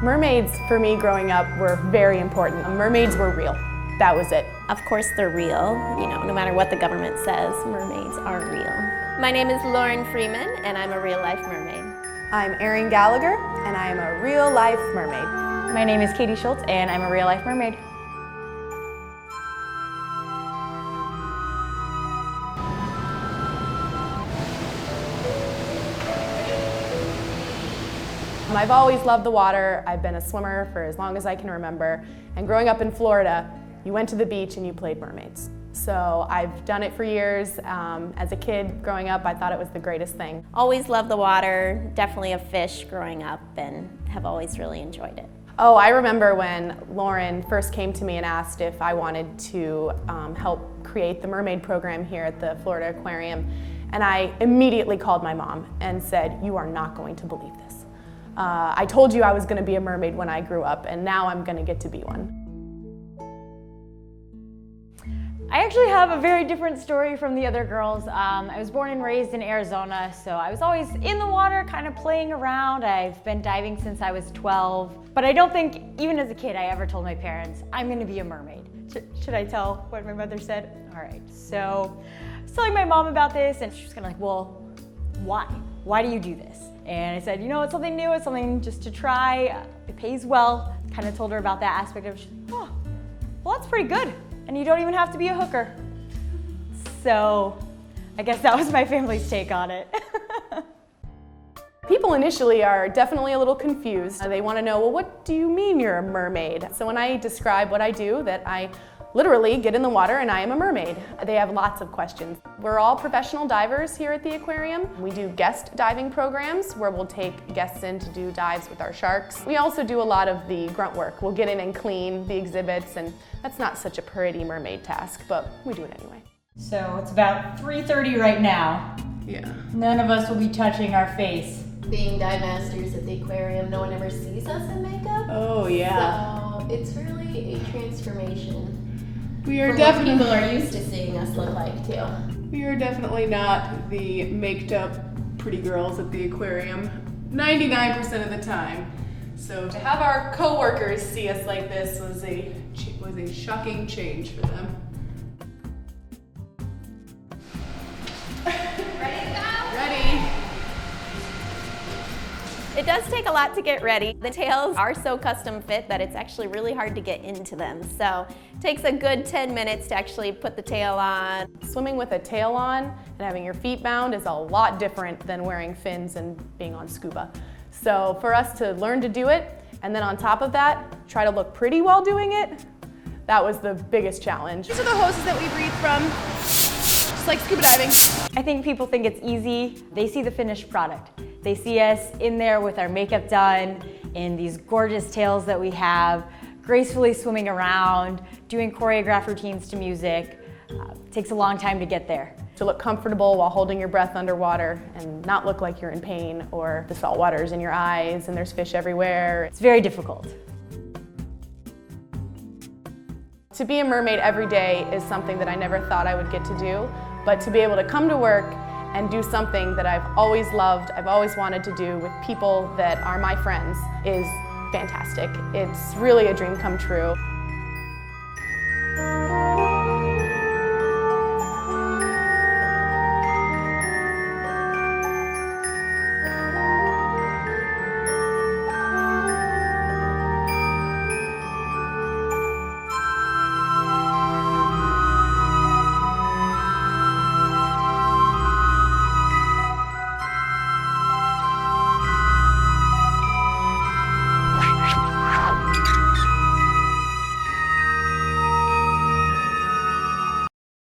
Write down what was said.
Mermaids, for me growing up, were very important. Mermaids were real. That was it. Of course they're real. You know, no matter what the government says, mermaids are real. My name is Lauren Freeman, and I'm a real-life mermaid. I'm Erin Gallagher, and I am a real-life mermaid. My name is Katie Schultz, and I'm a real-life mermaid. I've always loved the water. I've been a swimmer for as long as I can remember. And growing up in Florida, you went to the beach and you played mermaids. So I've done it for years. As a kid growing up, I thought it was the greatest thing. Always loved the water, definitely a fish growing up, and have always really enjoyed it. Oh, I remember when Lauren first came to me and asked if I wanted to help create the Mermaid program here at the Florida Aquarium. And I immediately called my mom and said, "You are not going to believe this. I told you I was going to be a mermaid when I grew up, and now I'm going to get to be one." I actually have a very different story from the other girls. I was born and raised in Arizona, so I was always in the water, kind of playing around. I've been diving since I was 12, but I don't think, even as a kid, I ever told my parents, I'm going to be a mermaid. Should I tell what my mother said? All right, so I was telling my mom about this, and she was kind of like, well, why? Why do you do this? And I said, you know, it's something new, it's something just to try. It pays well. Kind of told her about that aspect of, oh, well, that's pretty good. And you don't even have to be a hooker. So I guess that was my family's take on it. People initially are definitely a little confused. They want to know, well, what do you mean you're a mermaid? So when I describe what I do, that I literally get in the water and I am a mermaid, they have lots of questions. We're all professional divers here at the aquarium. We do guest diving programs where we'll take guests in to do dives with our sharks. We also do a lot of the grunt work. We'll get in and clean the exhibits, and that's not such a pretty mermaid task, but we do it anyway. So it's about 3:30 right now. Yeah. None of us will be touching our face. Being dive masters at the aquarium, no one ever sees us in makeup. Oh yeah. So it's really a transformation. We are from definitely what people are used to seeing us look like too. We are definitely not the maked up pretty girls at the aquarium 99% of the time. So to have our coworkers see us like this was a shocking change for them. Ready to go? Ready. It does take a lot to get ready. The tails are so custom fit that it's actually really hard to get into them. So it takes a good 10 minutes to actually put the tail on. Swimming with a tail on and having your feet bound is a lot different than wearing fins and being on scuba. So for us to learn to do it, and then on top of that, try to look pretty while doing it, that was the biggest challenge. These are the hoses that we breathe from, just like scuba diving. I think people think it's easy. They see the finished product. They see us in there with our makeup done, in these gorgeous tails that we have, gracefully swimming around, doing choreographed routines to music. It takes a long time to get there. To look comfortable while holding your breath underwater and not look like you're in pain, or the salt water's in your eyes and there's fish everywhere. It's very difficult. To be a mermaid every day is something that I never thought I would get to do, but to be able to come to work and do something that I've always loved, I've always wanted to do with people that are my friends is fantastic. It's really a dream come true.